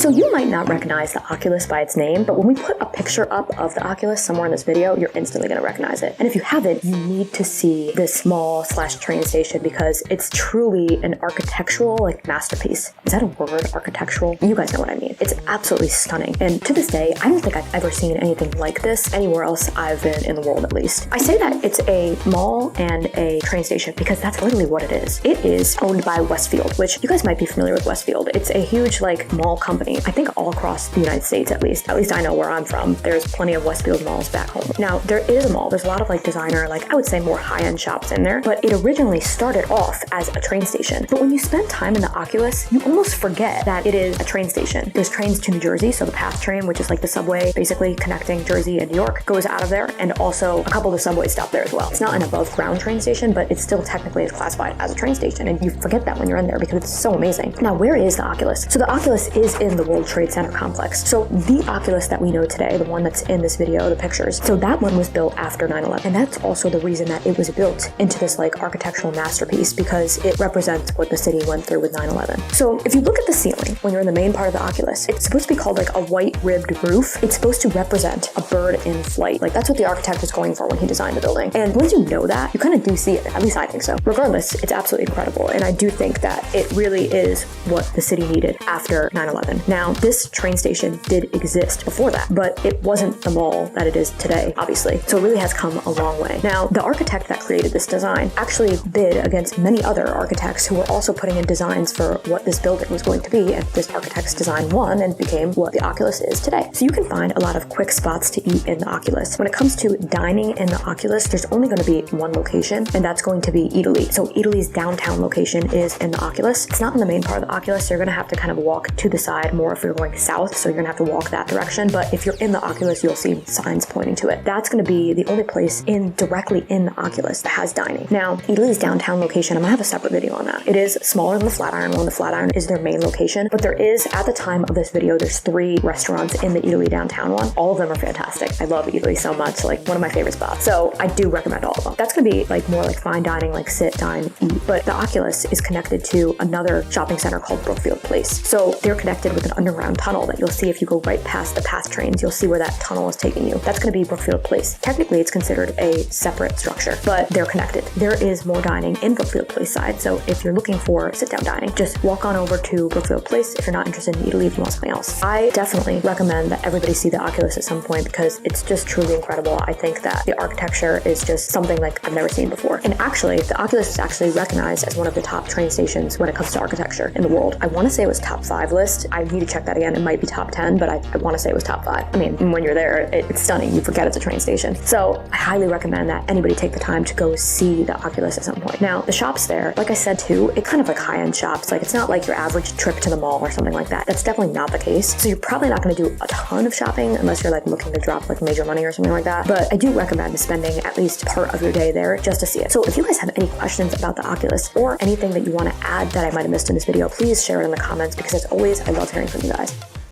So you might not recognize the Oculus by its name, but when we put a picture up of the Oculus somewhere in this video, you're instantly going to recognize it. And if you haven't, you need to see this mall/train station because it's truly an architectural masterpiece. Is that a word? Architectural? You guys know what I mean. It's absolutely stunning. And to this day, I don't think I've ever seen anything like this anywhere else I've been in the world, at least. I say that it's a mall and a train station because that's literally what it is. It is owned by Westfield, which you guys might be familiar with Westfield. It's a huge mall company. I think all across the United States, at least. At least I know where I'm from. There's plenty of Westfield malls back home. Now, there is a mall. There's a lot of designer, I would say more high-end shops in there, but it originally started off as a train station. But when you spend time in the Oculus, you almost forget that it is a train station. There's trains to New Jersey, so the PATH train, which is the subway basically connecting Jersey and New York, goes out of there, and also a couple of the subways stop there as well. It's not an above-ground train station, but it still technically is classified as a train station, and you forget that when you're in there because it's so amazing. Now, where is the Oculus? So the Oculus is in the World Trade Center complex. So the Oculus that we know today, the one that's in this video, the pictures, so that one was built after 9/11, and that's also the reason that it was built into this architectural masterpiece because it represents what the city went through with 9/11. So if you look at the ceiling when you're in the main part of the Oculus, it's supposed to be called a white ribbed roof. It's supposed to represent a bird in flight. That's what the architect was going for when he designed the building. And once you know that, you kind of do see it. At least I think so. Regardless, it's absolutely incredible, and I do think that it really is what the city needed after 9/11. Now, this train station did exist before that, but it wasn't the mall that it is today, obviously. So it really has come a long way. Now, the architect that created this design actually bid against many other architects who were also putting in designs for what this building was going to be, and this architect's design won and became what the Oculus is today. So you can find a lot of quick spots to eat in the Oculus. When it comes to dining in the Oculus, there's only going to be one location, and that's going to be Italy. So Italy's downtown location is in the Oculus. It's not in the main part of the Oculus, so you're going to have to kind of walk to the side more if you're going south, so you're going to have to walk that direction. But if you're in the Oculus, you'll see signs pointing to it. That's going to be the only place directly in the Oculus that has dining. Now, Italy's downtown location, I'm going to have a separate video on that. It is smaller than the Flatiron one. The Flatiron is their main location, but there is, at the time of this video, there's 3 restaurants in the Italy downtown one. All of them are fantastic. I love Italy so much, one of my favorite spots. So I do recommend all of them. That's going to be more fine dining, sit, dine, eat. But the Oculus is connected to another shopping center called Brookfield Place. So they're connected with an underground tunnel that you'll see if you go right past the PATH trains. You'll see where that tunnel is taking you. That's going to be Brookfield Place. Technically, it's considered a separate structure, but they're connected. There is more dining in Brookfield Place side. So if you're looking for sit-down dining, just walk on over to Brookfield Place if you're not interested in Italy, if you want something else. I definitely recommend that everybody see the Oculus at some point because it's just truly incredible. I think that the architecture is just something I've never seen before. And actually, the Oculus is actually recognized as one of the top train stations when it comes to architecture in the world. I want to say it was top 5 list. I need to check that again. It might be top 10, but I want to say it was top 5. I mean, when you're there, it's stunning. You forget it's a train station. So I highly recommend that anybody take the time to go see the Oculus at some point. Now, the shops there, like I said too, it's kind of high-end shops. It's not your average trip to the mall or something like that. That's definitely not the case. So you're probably not going to do a ton of shopping unless you're looking to drop major money or something like that. But I do recommend spending at least part of your day there just to see it. So if you guys have any questions about the Oculus or anything that you want to add that I might have missed in this video, please share it in the comments because as always, I love hearing from you guys.